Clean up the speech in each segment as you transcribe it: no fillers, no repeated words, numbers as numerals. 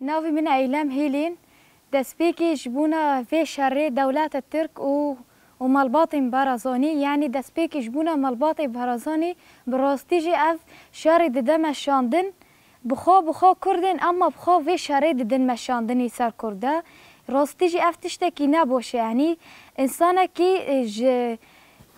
ناوی من ایلام هیلین دسپیکی جبونا في شر دولات الترك و مالباطي برازاني يعني دسپیکی جبونا مالباطي برازاني براستيجي اف شر ددم مشاندن بخو كردن اما بخو في شر ددن مشاندني سر كرده راستيجي اف تشتكي نباشه يعني انسانه كي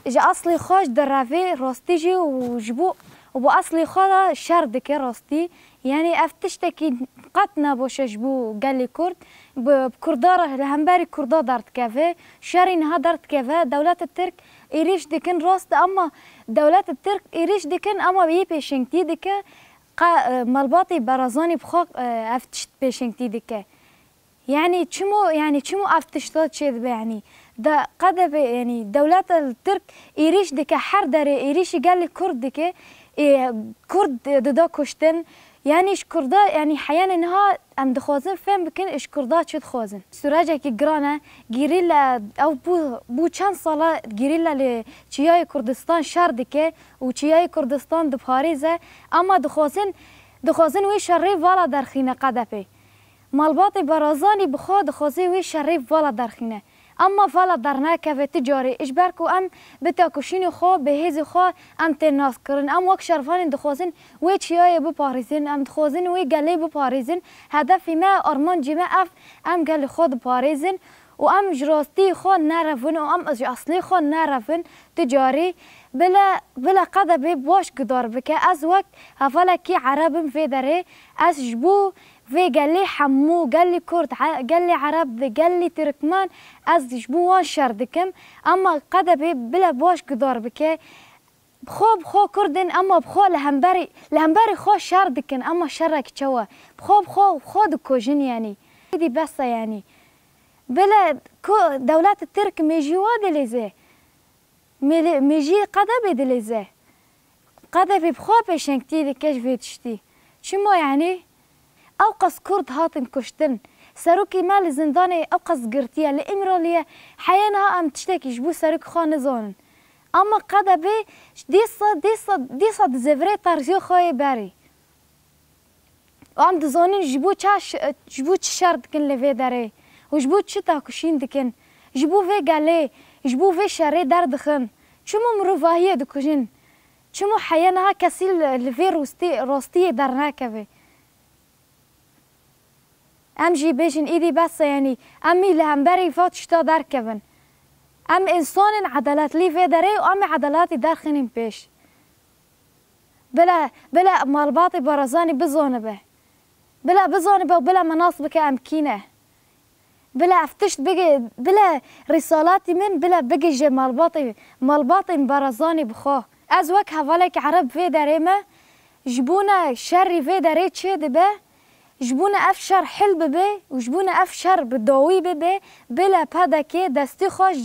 ج اصلي خوش درافي راستيجي وجبو وبو اصلي خدا شر دكي راستي يعني اف تشتكي قط نباشه جبو قال لي كرد بكرداره لهمباري كردا دارت كافي شارين هدرت كافي دولات الترك إيريش دكن راست أما دولات الترك إيريش دكن أما بيه بيشنكتي دكا مالباطي برازاني بخاق أفتشت بيشنكتي دكا يعني تشمو أفتشتات شيء يعني دا قد يعني دولات الترك إيريش دكا حردري إيريش قال لي كرد دكا كرد دا كشتن يعني اش كردا يعني حيانا انها ام دخوازن فهم بكن اش كردا چه دخوازن سوراجا كي جرانا جيريلا او بو چند سالا جيريلا لچياي كردستان شاردكه و چياي كردستان د پاريزه اما دخوازن وي شري والا درخينه قدپه مالباطي برازاني بخو دخوازي وي شري والا درخينه اما فالا درنا كفه تجاري اجبركو ام بتاكوشيني خو بهيز خو ام تناس كرن ام وك شرفان دخوازن وي چياي بو باريزن ام دخوازن وي قالي بو باريزن هدفي ما ارمان جما اف ام قال خود باريزن وام جراستي خو نعرفن وام اصلي خو نعرفن تجاري بلا قدبي بواش قدار بك از وقت هفالا كي عربم في داري از جبو في قال لي حمو قال لي كرد قال لي عرب قال لي تركمان از جبوان شردكم اما قدبي بلا بواش قدار بك بخو كردن اما بخو لهمبري خو شردكن اما شرك چوا بخو دكوجن يعني دي بس يعني بلا دولات الترك ميجي وادليزه ميجي قدبي دليزه قدبي بخو بشنكتي دكش فيتشتي شمو يعني اوقس كرد هاتن كشتن سروكي مال زنداني اوقس قرتيا لامراليه حيانها ام تشتكي جبو سروك خان زانن اما قدبي ديصا زفري طرزيو خوي باري وام دزانن جبو تشارد كن لفي داري وجبو تشتا كشين دكن جبو في قالي جبو في شاري دردخن شمو مروفاهيه دكوجن شمو حيانها كسيل لفي روستي درناكفي ام جي بيجن ايدي بس يعني امي لهمبري فات شتا دركبن ام انسان عدالات لي في داري وامي عدالاتي دارخنين بيش بلا مالباطي برزاني بزانبه وبلا مناصبك امكينه بلا افتشت بقي بلا رسالاتي من بلا بقي مالباطي برزاني بخوه از وك هفالك عرب في داري ما جبونا شري في داري تشي دبه جبونا افشر حل ببه وجبونا افشر بداوي ببه بلا پدکه دستی خوش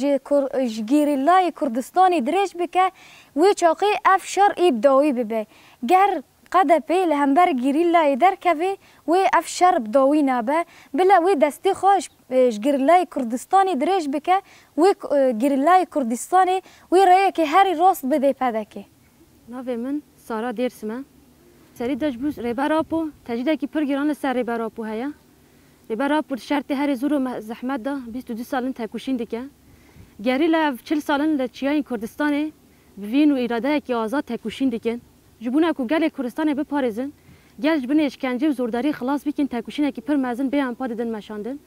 جگیریلای کردستانی دریج بکه وی چاقی افشر ایب داوی ببه گر قدپی لهمبر گیریلای درکوی وی افشر بداوی نبه بلا وی دستی خوش جگیریلای کردستانی دریج بکه وی گیریلای کردستانی وی رایه که هری راست بده پدکه ناوی من سارا دیرسمه سری دجبوس ریبراپو تجدیدی که پرگیران سر ریبراپو هیا ریبراپو شرط هر زور و زحمت دا 22 سالن تکوشین دکه گریلا 40 سالن لچیای کردستان بوین و اراده که آزاد تکوشین دکن جبونه کو گل کردستان به پاریزن گل جبونه اشکنجه و زورداری خلاص بیکن تکوشینه که پر مازن به امپا ددن مشاندن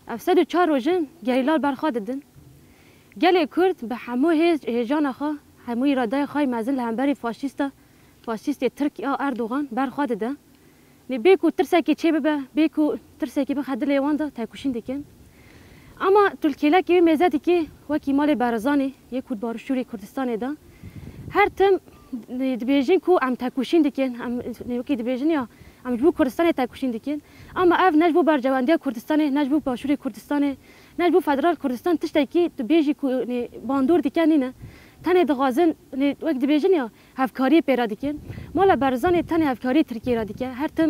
افسد 4 روزن گریلال برخا ددن گل کرد به همو هیجان خو همو اراده خای مازن لهمبری فاشیست ترکیه اردوغان برخواد ده نی بیکو ترسکی چه ببه بیکو ترسکی به خدل ایوان ده تکوشین دکن اما ترکیه که میزدی که وکی مال برزانی یک کود بارشوری کردستان ده هر تم دبیجین کو ام تکوشین دکن ام وکی دبیجین یا ام جبو کردستان تکوشین دکن اما اف نجبو برجواندی کردستان نجبو باشوری کردستان نجبو فدرال کردستان تشتی که دبیجی کو باندور دکنی نه تنه دغازن وقت دبیجن یا هفکاری پیرا دیکن مالا برزان تنه هفکاری ترکیه را دیکه هر تم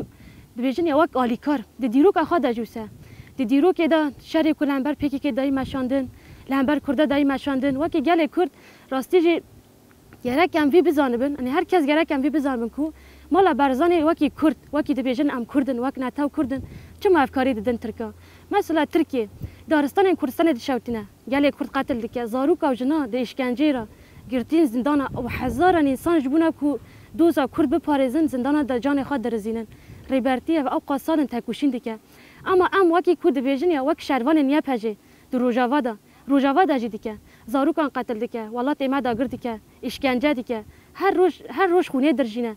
دبیجن یا وقت آلیکار دیروک آخا دجوسه دیروک دا شهر کو لهمبر پیکی که دایی مشاندن لهمبر کرده دایی مشاندن وقت گله کرد راستی جی گرک ام وی بزانبن یعنی هر کس گرک ام وی بزانبن کو مالا برزان وقت کرد وقت دبیجن ام کردن وقت نتاو کردن چما افکاری ددن ترکا مثلا ترکیه دارستان کردستان دشوتینه گله کرد قتل دکه زاروک او جنا د اشکنجه را گرتین زندان و هزاران انسان جبونه کو دوزا کرد بپارزن زندان د جان خود درزینن ریبرتی و ابقا سالن تکوشین دکه اما وکی کود بیژن یا وک شروان نیا پجه در روجاوا دا جدیکه زاروکان قتل دکه ولات ما دا گردکه اشکنجه دکه هر روز خونه درجینه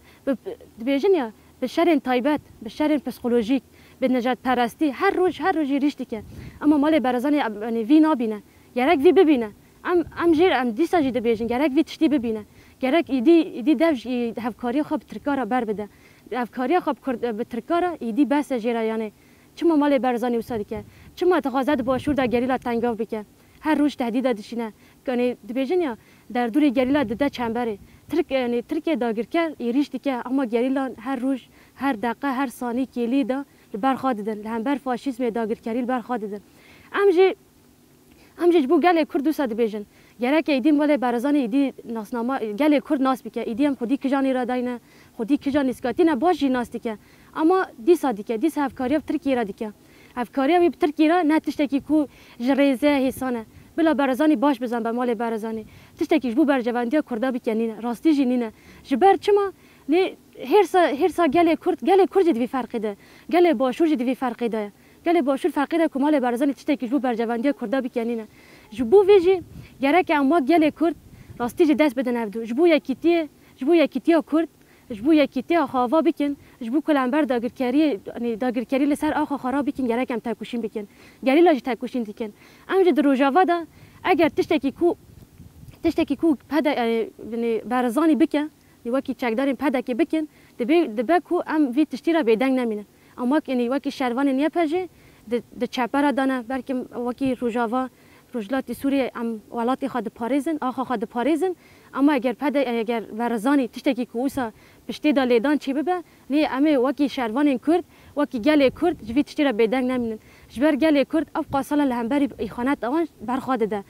بیژن یا به شرن تایبت به شرن پسیکولوژیک به نجات پرستی هر روز ریش دکه اما مال برزان یعنی وی نبینه گرک وی ببینه ام دیسا جد بیژن گرک وی تشتی ببینه گرک ایدی دفش هفکاری خوب ترکارا بر بده هفکاری خوب به ترکارا ایدی بس جیرا یعنی چما مال برزانی وسادی که چما تقاضا باشور در گریلا تنگاو بکه هر روز تهدید داشتینه کنه دبیجن یا در دوری گریلا دده چنبره ترکیه داگرکر ایریش دیگه اما گریلا هر روز هر دقیقه هر ثانیه کلی دا برخواد دادن لهمبر فاشیسم داگرکری برخواد دادن امجی بو گله کرد دوست دبیجن گرک ایدیم ولی برزانی ایدی ناسنامه گله کرد ناس بکه ایدی هم خودی کجانی را داینه خودی کجان اسکاتی نه باش ناس دیگه اما دیسا هفکاری ترکیه را دیگه هفکاری ترکیه را نه تشتکی کو جریزه حسانه بلا برزانی باش بزن به مال برزانی تشتکی جبو برجواندی کردا بکنینه راستی جنینه جبر چما نه هر سا گله کرد دوی فرقی ده گله باشور دوی فرقی ده گله باشور فرقی ده که مال برزانی تشتکی جبو برجواندی کردا بکنینه جبو ویجی گرک اما گله کرد راستی دست بدن افدو جبو یکیتی کرد جبو یکیتی خواوا بکن جبو کلانبر داگرکری لسر آخا خراب بکن گرک هم تکوشین بکن گری لاج تکوشین دیکن امجا در روجاوا دا اگر تشتکی کو پدا برزانی بکن وکی چکدارین پدا که بکن دبه کو ام وی تشتی را بیدنگ نمینه اما وکی شروان نیا پجه د چپره دانه برکم وکی روجاوا روجلات سوریه ام ولات خود پاریزن آخا خود پاریزن اما اگر برزانی تشتکی کو اوسا پشتی دا لیدان چی ببه نه امی وکی شروان کرد وکی گله کرد جوی تشتی را بیدنگ نمینن جبر گله کرد افقا سالا لهمبری ایخانت آوان برخواده ده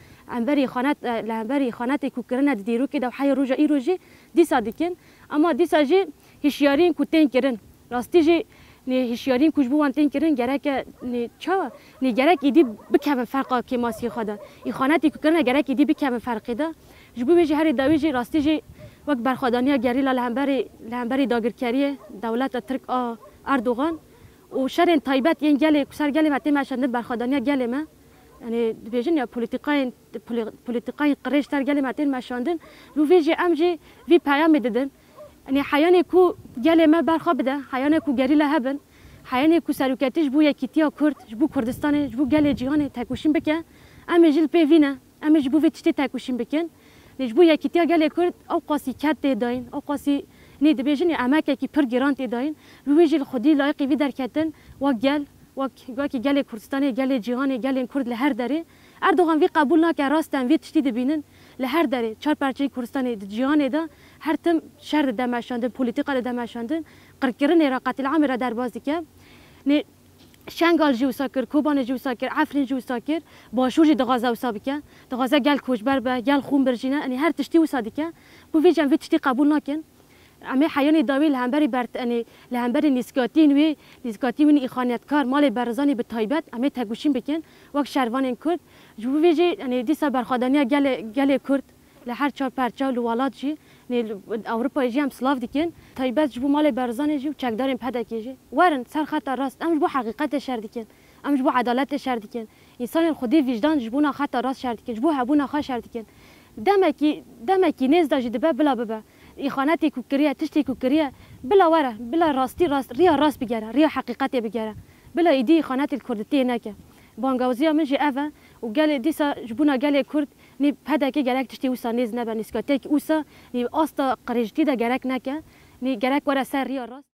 لهمبری ایخانت کوکرنه دیرو که ده حی روژا ای روژی دیسا دیکن اما دیسا جی هشیارین کو تین کرن راستی جی نه هشیارین کوش بوان تین کرن گرک نه چا نه گرک ایدی بکم فرقا که ماسی خدا ایخانتی کوکرنه گرک ایدی بکم فرقی ده جبو بیجی هر داوی جی راستی جی وقت برخوادانی گریلا لهمبری داگرکری دولت ترک اردوغان و شرن تایبت این گله سر گله مته مشند برخوادانی گله ما یعنی بیژن یا پلیتیکای قریش تر گله مته مشاندن رو ویجی امجی وی پیام دادن یعنی حیانی کو گله ما برخواد بده حیانی کو گریلا هبن حیانی کو سرکتیش بو یکیتیا کرد بو کردستان بو گله جهان تکوشین بکن امجیل پیوینه امج بو ویتشتی تکوشین بکن نجبو یکیتیا گله کرد او قاسی کت داین او قاسی نید بیژن اماکه کی پر گرانت داین رویجل خودی لایقی وی درکتن وکی گله کردستان گله جهان گله کرد لهر داره اردوغان وی قبول نکه راستن وی تشتی دبینن لهر داره چهار پرچه کردستان جهان ده هر تم شر دمشاندن پلیتیکا دمشاندن قرکرن راقت العام را در بازی که نه شنگال جو ساکر کوبان جو ساکر عفرین جو ساکر باشور جی دغازه و سابکه دغازه گل کوچبر به گل خون برجینه یعنی هر تشتی و سادکه بو ویجم وی تشتی قبول نکن اما حیانی داوی لهمبری برت یعنی لهمبری نیسکاتین ایخانیتکار مال برزانی به تایبت اما تگوشین بکن وقت شروان کرد جو ویجی یعنی دیسا برخوادانی گل کرد لهر چهار پرچه لوالات جی اروپا جی هم سلاف دیکن تایبت جبو مال برزانی جی و چکدارین پدکی جی ورن سر خط راست امش بو حقیقت شر دیکن امش بو عدالت شر دیکن انسان خودی وجدان جبونا خط راست شر دیکن جبو هبونا خا شر دیکن دمکی نیز داجی دبه بلا ببه ایخانتی کوکریه تشتی کوکریه بلا وره بلا راستی ریا راست بگیره ریا حقیقت بگیره بلا ایدی خانت کردتی نکه بانگوزی من جی اوه و گل دیسا جبونا گل کرد نی پدکی گرک تشتی اوسا نیز نبه نسکاتی که اوسا نی آستا قریجتی دا گرک نکه نی گرک وره سر ریا راست